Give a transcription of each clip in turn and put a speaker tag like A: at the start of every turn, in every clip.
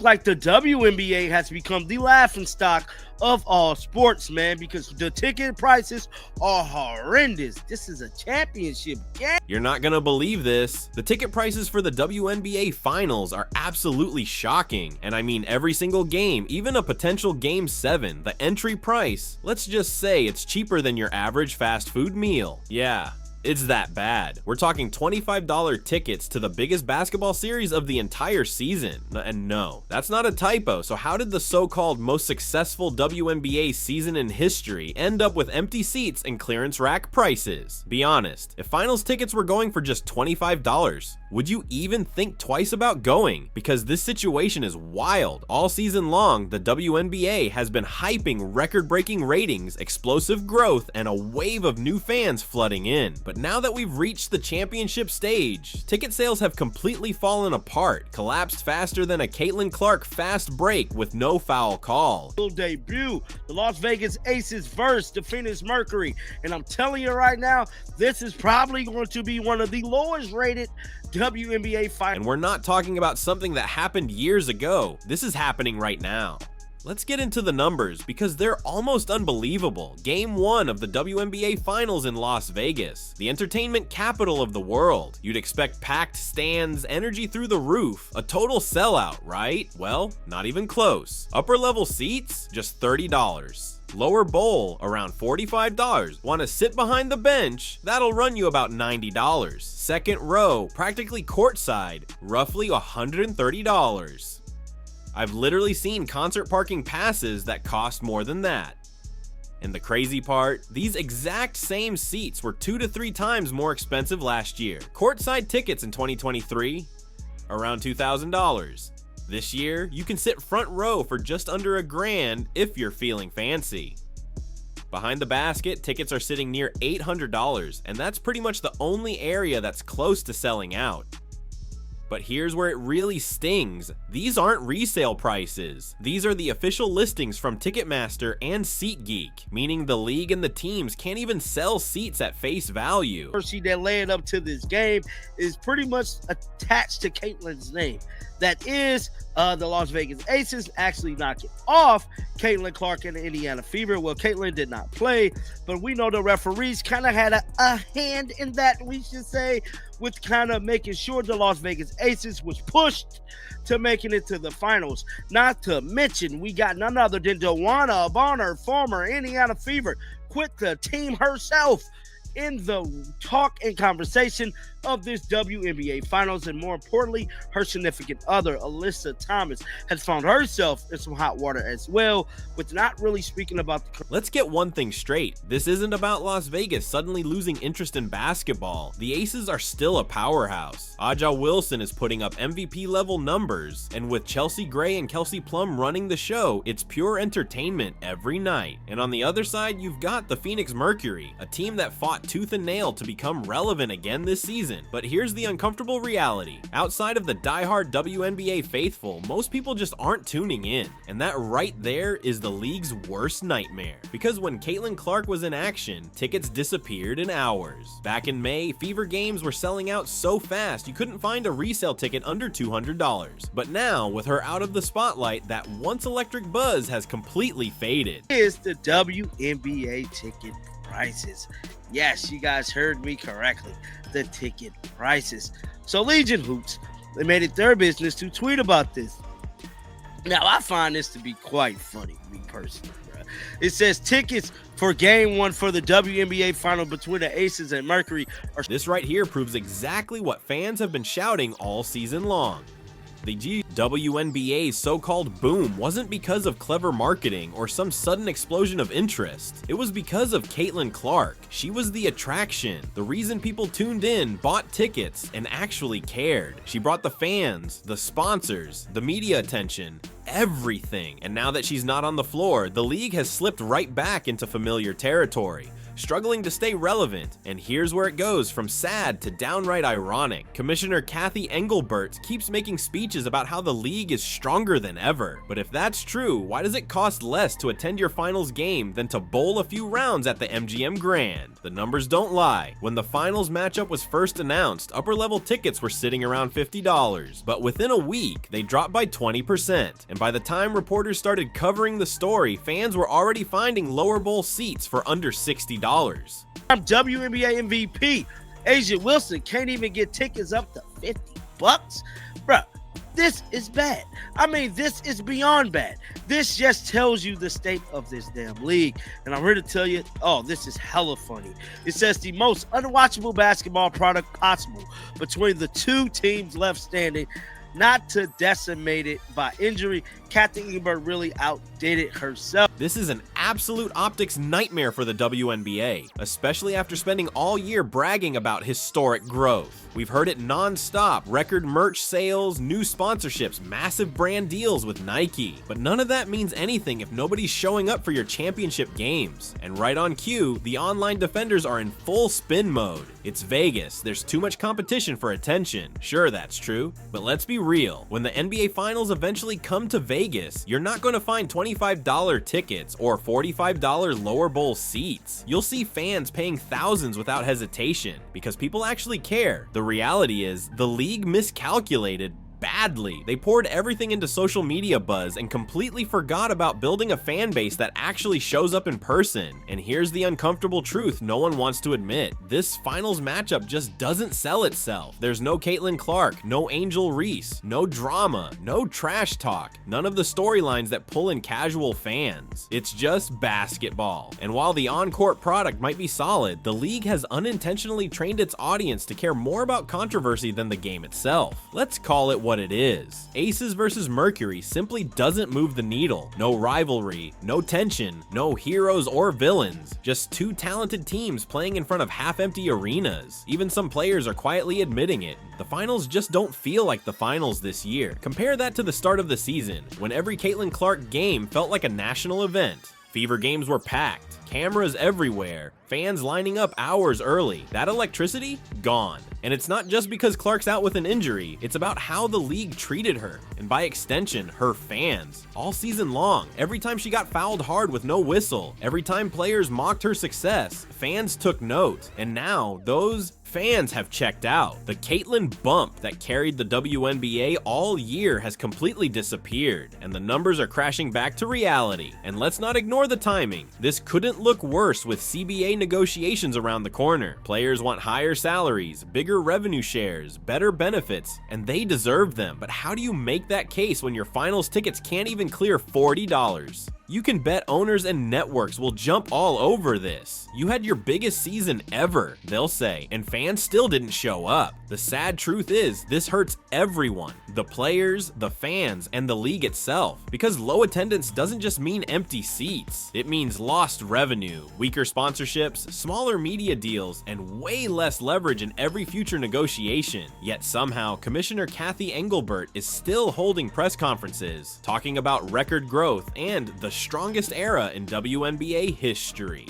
A: Like the WNBA has become the laughingstock of all sports, man, because the ticket prices are horrendous. This is a championship game.
B: You're not gonna believe this. The ticket prices for the WNBA finals are absolutely shocking. And I mean every single game, even a potential game 7, the entry price, let's just say it's cheaper than your average fast food meal. Yeah. It's that bad. We're talking $25 tickets to the biggest basketball series of the entire season. And no, that's not a typo. So how did the so-called most successful WNBA season in history end up with empty seats and clearance rack prices? Be honest, if finals tickets were going for just $25, would you even think twice about going? Because this situation is wild. All season long, the WNBA has been hyping record-breaking ratings, explosive growth, and a wave of new fans flooding in. But now that we've reached the championship stage, ticket sales have completely fallen apart, collapsed faster than a Caitlin Clark fast break with no foul call.
A: Debut, the Las Vegas Aces versus the Phoenix Mercury. And I'm telling you right now, this is probably going to be one of the lowest rated WNBA finals.
B: And we're not talking about something that happened years ago. This is happening right now. Let's get into the numbers because they're almost unbelievable. Game 1 of the WNBA Finals in Las Vegas, the entertainment capital of the world. You'd expect packed stands, energy through the roof, a total sellout, right? Well, not even close. Upper level seats, just $30. Lower bowl, around $45. Want to sit behind the bench? That'll run you about $90. Second row, practically courtside, roughly $130. I've literally seen concert parking passes that cost more than that. And the crazy part, these exact same seats were 2 to 3 times more expensive last year. Courtside tickets in 2023, around $2,000. This year, you can sit front row for just under $1,000 if you're feeling fancy. Behind the basket, tickets are sitting near $800, and that's pretty much the only area that's close to selling out. But here's where it really stings. These aren't resale prices. These are the official listings from Ticketmaster and SeatGeek, meaning the league and the teams can't even sell seats at face value.
A: She that led up to this game is pretty much attached to Caitlin's name. That is the Las Vegas Aces actually knocking off Caitlin Clark and the Indiana Fever. Well, Caitlin did not play, but we know the referees kind of had a hand in that, we should say, with kind of making sure the Las Vegas Aces was pushed to making it to the finals. Not to mention, we got none other than Dewana Bonner, former Indiana Fever, quit the team herself in the talk and conversation of this WNBA Finals, and more importantly, her significant other, Alyssa Thomas, has found herself in some hot water as well, with not really speaking about the...
B: Let's get one thing straight. This isn't about Las Vegas suddenly losing interest in basketball. The Aces are still a powerhouse. Aja Wilson is putting up MVP level numbers, and with Chelsea Gray and Kelsey Plum running the show, it's pure entertainment every night. And on the other side, you've got the Phoenix Mercury, a team that fought tooth and nail to become relevant again this season. But here's the uncomfortable reality. Outside of the diehard WNBA faithful, most people just aren't tuning in. And that right there is the league's worst nightmare. Because when Caitlin Clark was in action, tickets disappeared in hours. Back in May, Fever games were selling out so fast you couldn't find a resale ticket under $200. But now, with her out of the spotlight, that once electric buzz has completely faded.
A: Is the WNBA ticket prices. Yes, you guys heard me correctly. The ticket prices. So Legion Hoops, they made it their business to tweet about this. Now, I find this to be quite funny, me personally, bro. It says tickets for game 1 for the WNBA final between the Aces and Mercury are...
B: This right here proves exactly what fans have been shouting all season long. The WNBA's so-called boom wasn't because of clever marketing or some sudden explosion of interest. It was because of Caitlin Clark. She was the attraction, the reason people tuned in, bought tickets, and actually cared. She brought the fans, the sponsors, the media attention, everything. And now that she's not on the floor, the league has slipped right back into familiar territory, struggling to stay relevant, and here's where it goes from sad to downright ironic. Commissioner Kathy Engelbert keeps making speeches about how the league is stronger than ever. But if that's true, why does it cost less to attend your finals game than to bowl a few rounds at the MGM Grand? The numbers don't lie. When the finals matchup was first announced, upper-level tickets were sitting around $50, but within a week, they dropped by 20%, and by the time reporters started covering the story, fans were already finding lower bowl seats for under $60.
A: I'm WNBA MVP. Asia Wilson can't even get tickets up to $50. Bruh, this is bad. I mean, this is beyond bad. This just tells you the state of this damn league. And I'm here to tell you, oh, this is hella funny. It says the most unwatchable basketball product possible between the two teams left standing. Not to decimate it by injury, Kathy Engelbert really outdid it herself.
B: This is an absolute optics nightmare for the WNBA, especially after spending all year bragging about historic growth. We've heard it non-stop: record merch sales, new sponsorships, massive brand deals with Nike. But none of that means anything if nobody's showing up for your championship games. And right on cue, the online defenders are in full spin mode. It's Vegas, there's too much competition for attention. Sure, that's true, but let's be real. When the NBA Finals eventually come to Vegas, you're not going to find $25 tickets or $45 lower bowl seats. You'll see fans paying thousands without hesitation because people actually care. The reality is, the league miscalculated badly. They poured everything into social media buzz and completely forgot about building a fan base that actually shows up in person. And here's the uncomfortable truth no one wants to admit: this finals matchup just doesn't sell itself. There's no Caitlin Clark, no Angel Reese, no drama, no trash talk, none of the storylines that pull in casual fans. It's just basketball. And while the on-court product might be solid, the league has unintentionally trained its audience to care more about controversy than the game itself. Let's call it what it is. Aces versus Mercury simply doesn't move the needle. No rivalry, no tension, no heroes or villains, just two talented teams playing in front of half-empty arenas. Even some players are quietly admitting it. The finals just don't feel like the finals this year. Compare that to the start of the season, when every Caitlin Clark game felt like a national event. Fever games were packed, cameras everywhere, fans lining up hours early. That electricity? Gone. And it's not just because Clark's out with an injury, it's about how the league treated her, and by extension, her fans. All season long, every time she got fouled hard with no whistle, every time players mocked her success, fans took note. And now, those fans have checked out. The Caitlin bump that carried the WNBA all year has completely disappeared, and the numbers are crashing back to reality. And let's not ignore the timing. This couldn't look worse with CBA negotiations around the corner. Players want higher salaries, bigger revenue shares, better benefits, and they deserve them. But how do you make that case when your finals tickets can't even clear $40? You can bet owners and networks will jump all over this. You had your biggest season ever, they'll say, and fans still didn't show up. The sad truth is, this hurts everyone: the players, the fans, and the league itself. Because low attendance doesn't just mean empty seats. It means lost revenue, weaker sponsorships, smaller media deals, and way less leverage in every future negotiation. Yet somehow, Commissioner Kathy Engelbert is still holding press conferences, talking about record growth and the strongest era in WNBA history.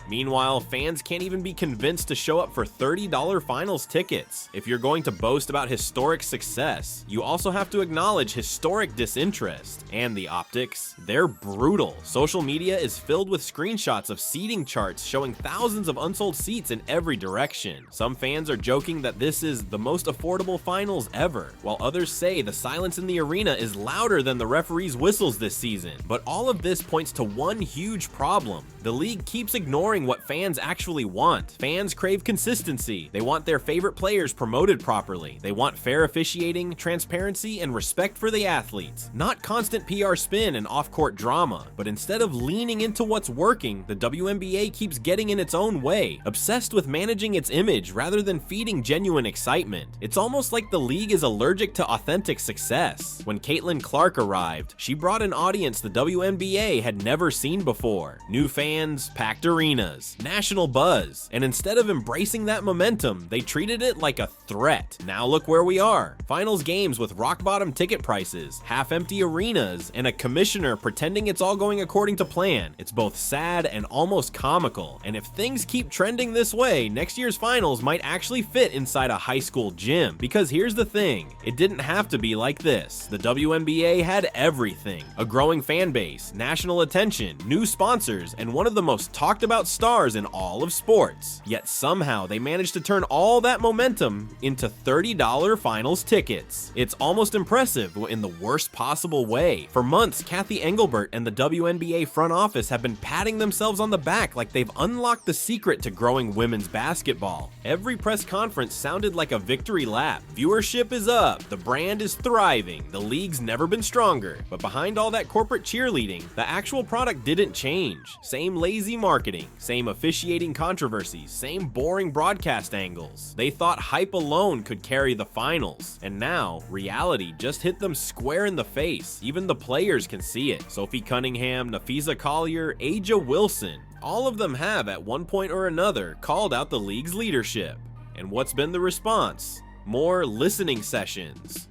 B: Meanwhile, fans can't even be convinced to show up for $30 finals tickets. If you're going to boast about historic success, you also have to acknowledge historic disinterest. And the optics, they're brutal. Social media is filled with screenshots of seating charts showing thousands of unsold seats in every direction. Some fans are joking that this is the most affordable finals ever, while others say the silence in the arena is louder than the referees' whistles this season. But all of this points to one huge problem: the league keeps ignoring what fans actually want. Fans crave consistency. They want their favorite players promoted properly. They want fair officiating, transparency, and respect for the athletes. Not constant PR spin and off-court drama. But instead of leaning into what's working, the WNBA keeps getting in its own way, obsessed with managing its image rather than feeding genuine excitement. It's almost like the league is allergic to authentic success. When Caitlin Clark arrived, she brought an audience the WNBA had never seen before. New fans, packed arenas, arenas, national buzz, and instead of embracing that momentum, they treated it like a threat. Now look where we are. Finals games with rock-bottom ticket prices, half-empty arenas, and a commissioner pretending it's all going according to plan. It's both sad and almost comical, and if things keep trending this way, next year's finals might actually fit inside a high school gym. Because here's the thing, it didn't have to be like this. The WNBA had everything. A growing fan base, national attention, new sponsors, and one of the most talked about stars in all of sports. Yet somehow they managed to turn all that momentum into $30 finals tickets. It's almost impressive in the worst possible way. For months, Kathy Engelbert and the WNBA front office have been patting themselves on the back like they've unlocked the secret to growing women's basketball. Every press conference sounded like a victory lap. Viewership is up, the brand is thriving, the league's never been stronger. But behind all that corporate cheerleading, the actual product didn't change. Same lazy marketing, same officiating controversies, same boring broadcast angles. They thought hype alone could carry the finals, and now reality just hit them square in the face. Even the players can see it. Sophie Cunningham, Nafisa Collier, Aja Wilson, all of them have at one point or another called out the league's leadership. And what's been the response? More listening sessions,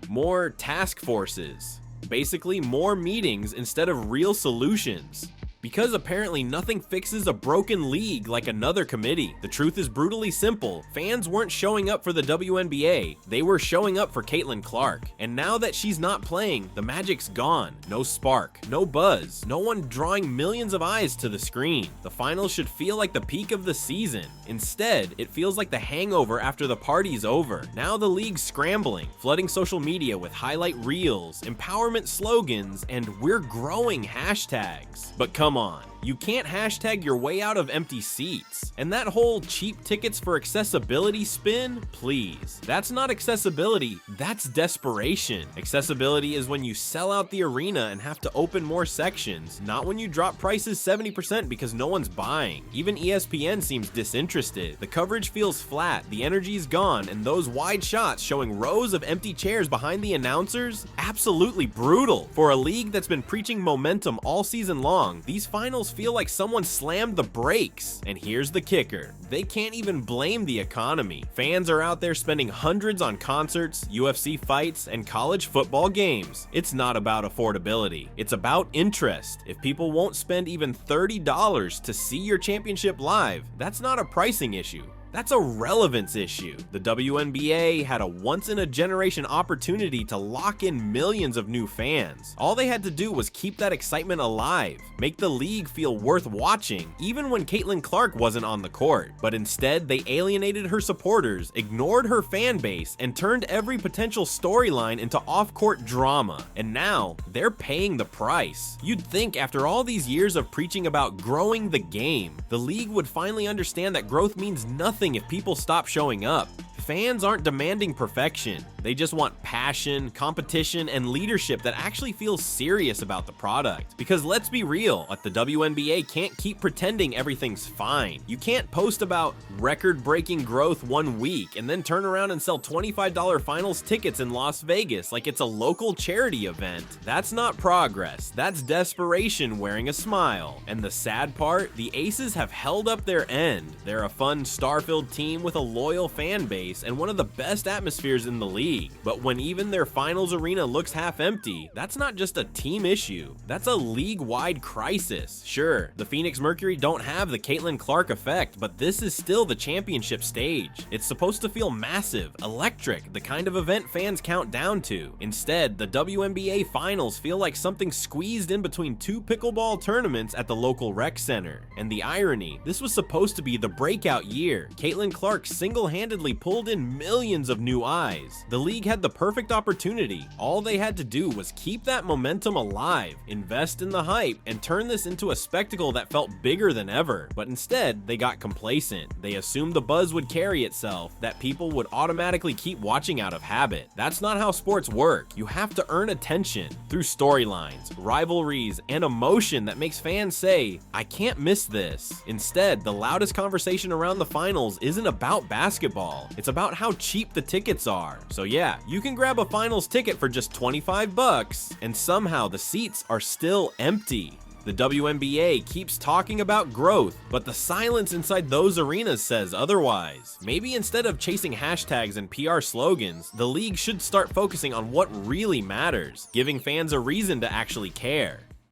B: more task forces, basically more meetings instead of real solutions. Because apparently nothing fixes a broken league like another committee. The truth is brutally simple. Fans weren't showing up for the WNBA, they were showing up for Caitlin Clark. And now that she's not playing, the magic's gone. No spark, no buzz, no one drawing millions of eyes to the screen. The finals should feel like the peak of the season. Instead, it feels like the hangover after the party's over. Now the league's scrambling, flooding social media with highlight reels, empowerment slogans, and "we're growing" hashtags. But come on, you can't hashtag your way out of empty seats. And that whole cheap tickets for accessibility spin, please. That's not accessibility, that's desperation. Accessibility is when you sell out the arena and have to open more sections, not when you drop prices 70% because no one's buying. Even ESPN seems disinterested. The coverage feels flat, the energy's gone, and those wide shots showing rows of empty chairs behind the announcers, absolutely brutal. For a league that's been preaching momentum all season long, these finals feel like someone slammed the brakes. And here's the kicker, they can't even blame the economy. Fans are out there spending hundreds on concerts, UFC fights, and college football games. It's not about affordability, it's about interest. If people won't spend even $30 to see your championship live, that's not a pricing issue. That's a relevance issue. The WNBA had a once-in-a-generation opportunity to lock in millions of new fans. All they had to do was keep that excitement alive, make the league feel worth watching, even when Caitlin Clark wasn't on the court. But instead, they alienated her supporters, ignored her fan base, and turned every potential storyline into off-court drama. And now, they're paying the price. You'd think after all these years of preaching about growing the game, the league would finally understand that growth means nothing if people stop showing up. Fans aren't demanding perfection. They just want passion, competition, and leadership that actually feels serious about the product. Because let's be real, at the WNBA can't keep pretending everything's fine. You can't post about record-breaking growth one week and then turn around and sell $25 finals tickets in Las Vegas like it's a local charity event. That's not progress. That's desperation wearing a smile. And the sad part, the Aces have held up their end. They're a fun, star-filled team with a loyal fan base and one of the best atmospheres in the league. But when even their finals arena looks half empty, that's not just a team issue, that's a league-wide crisis. Sure, the Phoenix Mercury don't have the Caitlin Clark effect, but this is still the championship stage. It's supposed to feel massive, electric, the kind of event fans count down to. Instead, the WNBA finals feel like something squeezed in between two pickleball tournaments at the local rec center. And the irony, this was supposed to be the breakout year. Caitlin Clark single-handedly pulled in millions of new eyes. The league had the perfect opportunity. All they had to do was keep that momentum alive, invest in the hype, and turn this into a spectacle that felt bigger than ever. But instead, they got complacent. They assumed the buzz would carry itself, that people would automatically keep watching out of habit. That's not how sports work. You have to earn attention through storylines, rivalries, and emotion that makes fans say, "I can't miss this." Instead, the loudest conversation around the finals isn't about basketball. It's about how cheap the tickets are. So yeah, you can grab a finals ticket for just $25 and somehow the seats are still empty. The WNBA keeps talking about growth, but the silence inside those arenas says otherwise. Maybe instead of chasing hashtags and PR slogans, the league should start focusing on what really matters, giving fans a reason to actually care.